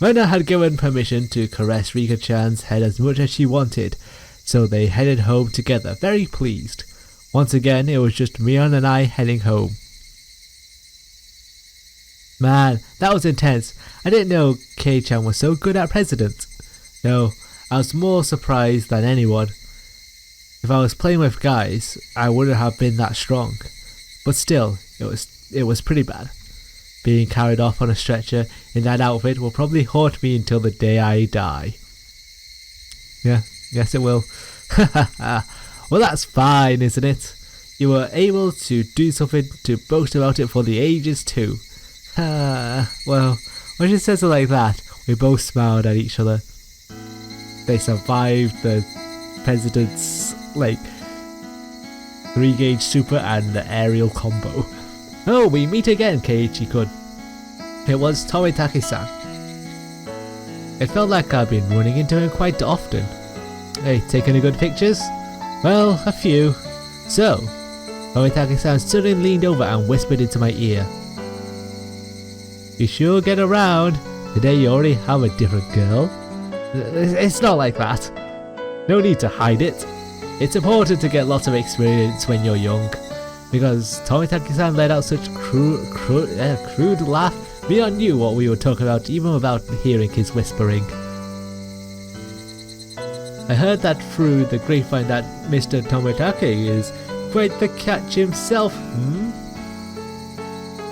Rena had given permission to caress Rika-chan's head as much as she wanted, so they headed home together, very pleased. Once again, it was just Mion and I heading home. Man, that was intense. I didn't know Kei-chan was so good at President. No, I was more surprised than anyone. If I was playing with guys, I wouldn't have been that strong. But still, it was pretty bad. Being carried off on a stretcher in that outfit will probably haunt me until the day I die. Yeah, yes it will. Well, that's fine, isn't it? You were able to do something to boast about it for the ages too. Well, when she says it like that, we both smiled at each other. They survived the President's, 3-gauge super and the aerial combo. Oh, we meet again, Keiichi-kun. It was Tomitake-san. It felt like I've been running into him quite often. Hey, taking any good pictures? Well, a few. So, Tomitake-san suddenly leaned over and whispered into my ear. You sure get around. Today you already have a different girl. It's not like that. No need to hide it. It's important to get lots of experience when you're young. Because Tomitake-san let out such crude laugh, Mion knew what we were talking about even without hearing his whispering. I heard that through the grapevine that Mr. Tomitake is quite the catch himself,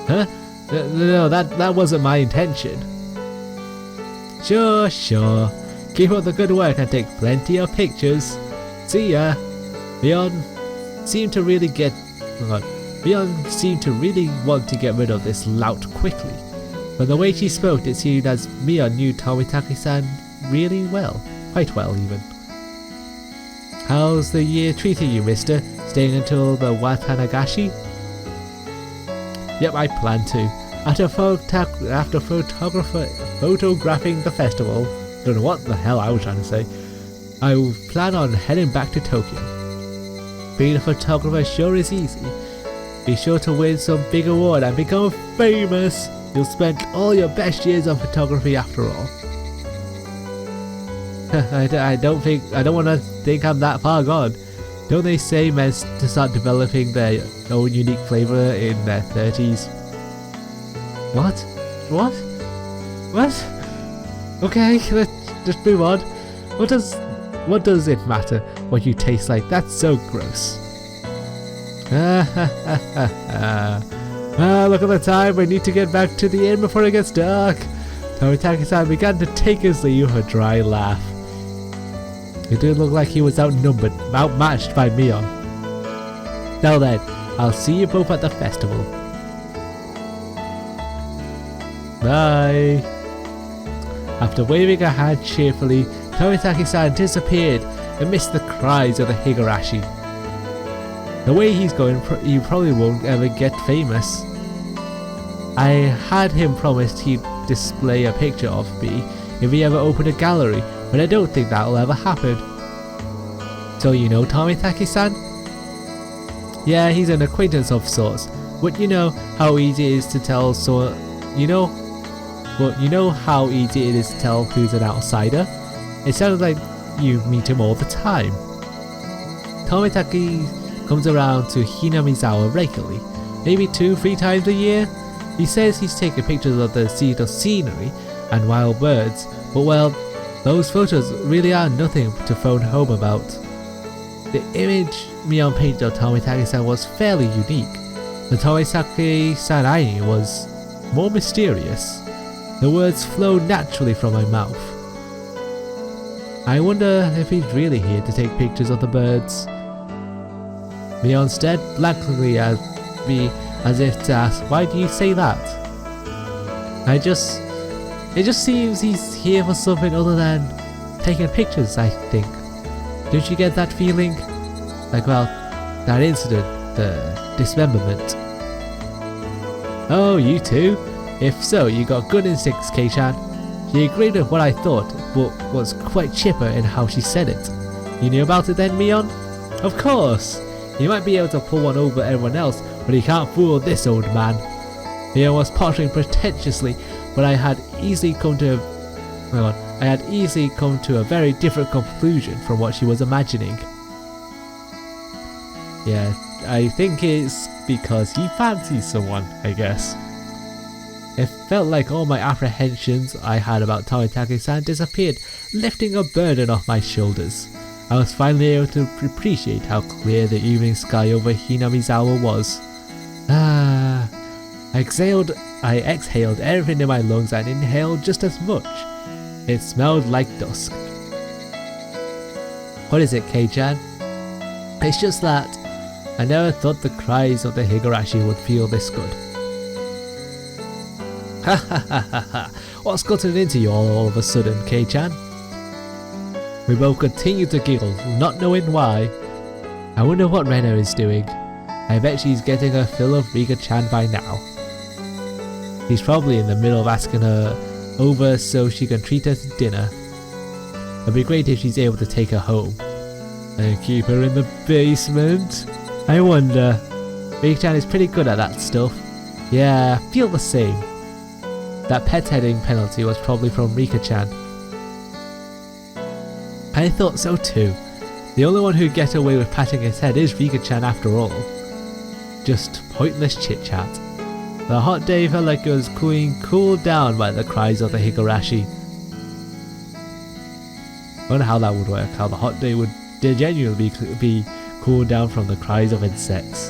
Huh? No, that wasn't my intention. Sure. Keep up the good work and take plenty of pictures. See ya. Mion seemed to really want to get rid of this lout quickly. But the way she spoke, it seemed as Mion knew Tomitake-san really well. Quite well, even. How's the year treating you, mister? Staying until the Watanagashi? Yep, I plan to. After photographing the festival, don't know what the hell I was trying to say, I will plan on heading back to Tokyo. Being a photographer sure is easy. Be sure to win some big award and become famous. You'll spend all your best years on photography after all. I don't want to think I'm that far gone. Don't they say men to start developing their own unique flavour in their 30s? What? Okay, let's just move on. What does it matter what you taste like? That's so gross. Look at the time. We need to get back to the inn before it gets dark. Tomitake-san began to take his leave with a dry laugh. It did look like he was outmatched by Mion. Now then, I'll see you both at the festival. Bye. After waving a hand cheerfully, Tomitake-san disappeared amidst the cries of the Higurashi. The way he's going, he probably won't ever get famous. I had him promised he'd display a picture of me if he ever opened a gallery, but I don't think that'll ever happen. So you know Tomitake-san? Yeah, he's an acquaintance of sorts. But you know how easy it is to tell how easy it is to tell who's an outsider? It sounds like you meet him all the time. Tomitake comes around to Hinamizawa regularly, maybe 2-3 times a year. He says he's taking pictures of the scenery and wild birds, but well, those photos really are nothing to phone home about. The image Mion painted of Tomitake-san was fairly unique. The Tomitake-san I knew was more mysterious. The words flowed naturally from my mouth. I wonder if he's really here to take pictures of the birds. Mion stared blankly at me as if to ask, why do you say that? It just seems he's here for something other than taking pictures, I think. Don't you get that feeling? That incident, the dismemberment. Oh, you too? If so, you got good instincts, Kei-chan. She agreed with what I thought, but was quite chipper in how she said it. You knew about it then, Mion? Of course! He might be able to pull one over everyone else, but he can't fool this old man. Mion was pottering pretentiously, but I had easily come to I had easily come to a very different conclusion from what she was imagining. Yeah, I think it's because he fancies someone, I guess. It felt like all my apprehensions I had about Tomitake-san disappeared, lifting a burden off my shoulders. I was finally able to appreciate how clear the evening sky over Hinamizawa was. I exhaled everything in my lungs and inhaled just as much. It smelled like dusk. What is it, Kei-chan? It's just that I never thought the cries of the Higurashi would feel this good. Ha ha ha ha ha! What's gotten into you all of a sudden, Kei-chan? We both continued to giggle, not knowing why. I wonder what Rena is doing. I bet she's getting her fill of Rika-chan by now. He's probably in the middle of asking her over so she can treat her to dinner. It'd be great if she's able to take her home. And keep her in the basement? I wonder. Rika-chan is pretty good at that stuff. Yeah, feel the same. That pet heading penalty was probably from Rika-chan. I thought so too. The only one who'd get away with patting his head is Rika-chan after all. Just pointless chit-chat. The hot day felt like it was being cooled down by the cries of the Higurashi. I wonder how that would work, how the hot day would genuinely be cooled down from the cries of insects.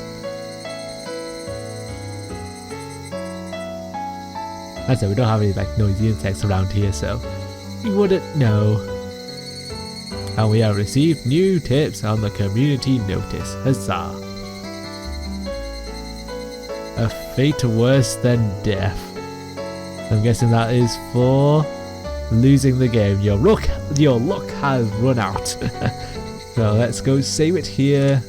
As I said, we don't have any noisy insects around here, so we wouldn't know. And we have received new tips on the community notice. Huzzah! A fate worse than death. I'm guessing that is for losing the game. Your luck has run out. So let's go save it here.